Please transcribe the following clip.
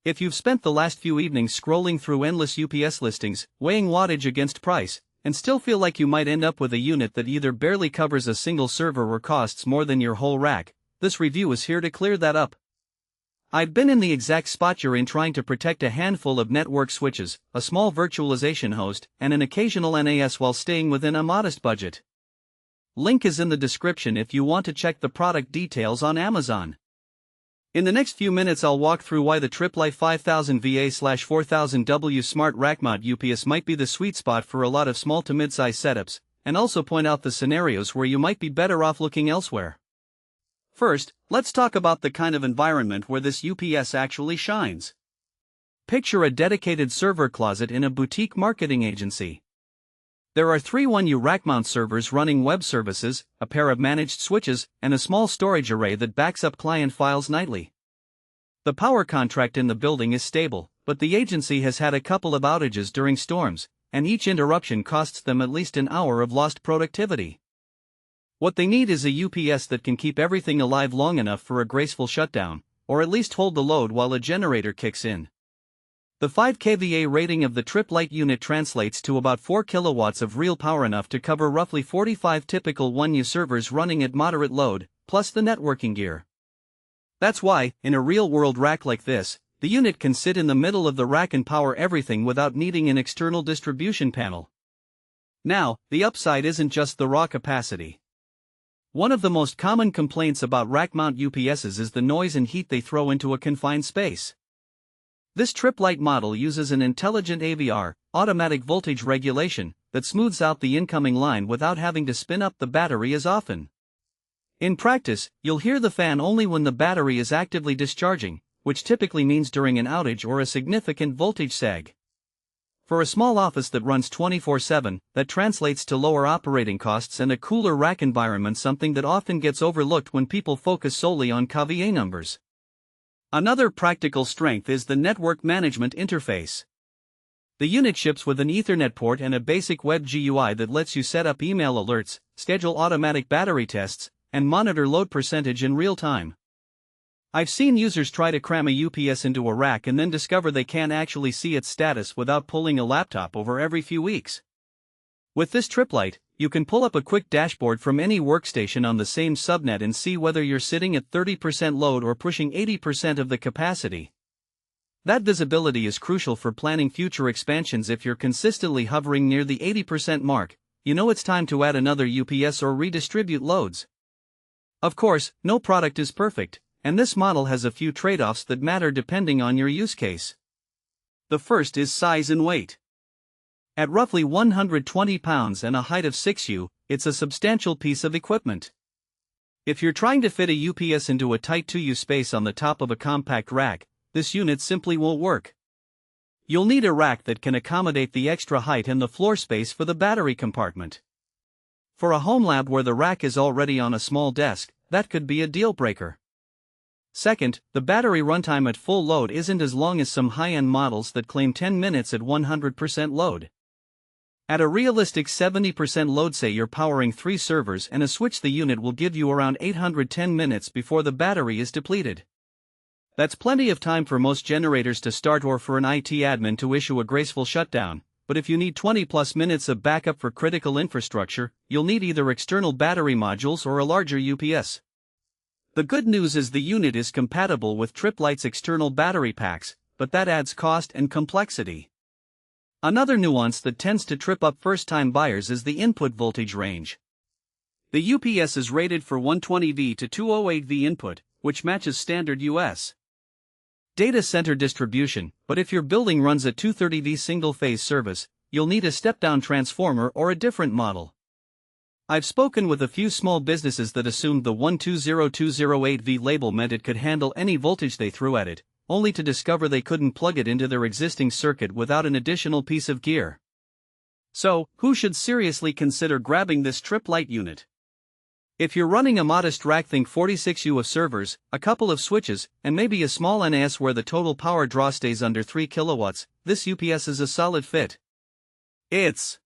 If you've spent the last few evenings scrolling through endless UPS listings, weighing wattage against price, and still feel like you might end up with a unit that either barely covers a single server or costs more than your whole rack, this review is here to clear that up. I've been in the exact spot you're in, trying to protect a handful of network switches, a small virtualization host, and an occasional NAS while staying within a modest budget. Link is in the description if you want to check the product details on Amazon. In the next few minutes I'll walk through why the Tripp Lite 5000va/4000w smart rack mount UPS might be the sweet spot for a lot of small to mid-size setups, and also point out the scenarios where you might be better off looking elsewhere. First, let's talk about the kind of environment where this UPS actually shines. Picture a dedicated server closet in a boutique marketing agency. There are 3 1U rack mount servers running web services, a pair of managed switches, and a small storage array that backs up client files nightly. The power contract in the building is stable, but the agency has had a couple of outages during storms, and each interruption costs them at least an hour of lost productivity. What they need is a UPS that can keep everything alive long enough for a graceful shutdown, or at least hold the load while a generator kicks in. The 5 kVA rating of the Tripp Lite unit translates to about 4 kilowatts of real power, enough to cover roughly 45 typical 1U servers running at moderate load, plus the networking gear. That's why, in a real-world rack like this, the unit can sit in the middle of the rack and power everything without needing an external distribution panel. Now, the upside isn't just the raw capacity. One of the most common complaints about rack mount UPSs is the noise and heat they throw into a confined space. This Tripp Lite model uses an intelligent AVR, automatic voltage regulation, that smooths out the incoming line without having to spin up the battery as often. In practice, you'll hear the fan only when the battery is actively discharging, which typically means during an outage or a significant voltage sag. For a small office that runs 24/7, that translates to lower operating costs and a cooler rack environment, something that often gets overlooked when people focus solely on kVA numbers. Another practical strength is the network management interface. The unit ships with an Ethernet port and a basic web GUI that lets you set up email alerts, schedule automatic battery tests, and monitor load percentage in real time. I've seen users try to cram a UPS into a rack and then discover they can't actually see its status without pulling a laptop over every few weeks. With this Tripp Lite, you can pull up a quick dashboard from any workstation on the same subnet and see whether you're sitting at 30% load or pushing 80% of the capacity. That visibility is crucial for planning future expansions. If you're consistently hovering near the 80% mark, you know it's time to add another UPS or redistribute loads. Of course, no product is perfect, and this model has a few trade-offs that matter depending on your use case. The first is size and weight. At roughly 120 pounds and a height of 6U, it's a substantial piece of equipment. If you're trying to fit a UPS into a tight 2U space on the top of a compact rack, this unit simply won't work. You'll need a rack that can accommodate the extra height and the floor space for the battery compartment. For a home lab where the rack is already on a small desk, that could be a deal breaker. Second, the battery runtime at full load isn't as long as some high-end models that claim 10 minutes at 100% load. At a realistic 70% load, say you're powering 3 servers and a switch, the unit will give you around 810 minutes before the battery is depleted. That's plenty of time for most generators to start or for an IT admin to issue a graceful shutdown, but if you need 20+ minutes of backup for critical infrastructure, you'll need either external battery modules or a larger UPS. The good news is the unit is compatible with Tripp Lite's external battery packs, but that adds cost and complexity. Another nuance that tends to trip up first-time buyers is the input voltage range. The UPS is rated for 120V to 208V input, which matches standard US data center distribution, but if your building runs a 230V single-phase service, you'll need a step-down transformer or a different model. I've spoken with a few small businesses that assumed the 120208V label meant it could handle any voltage they threw at it, only to discover they couldn't plug it into their existing circuit without an additional piece of gear. So, who should seriously consider grabbing this Tripp Lite unit? If you're running a modest rack, think 46U of servers, a couple of switches, and maybe a small NAS where the total power draw stays under 3 kilowatts, this UPS is a solid fit. It's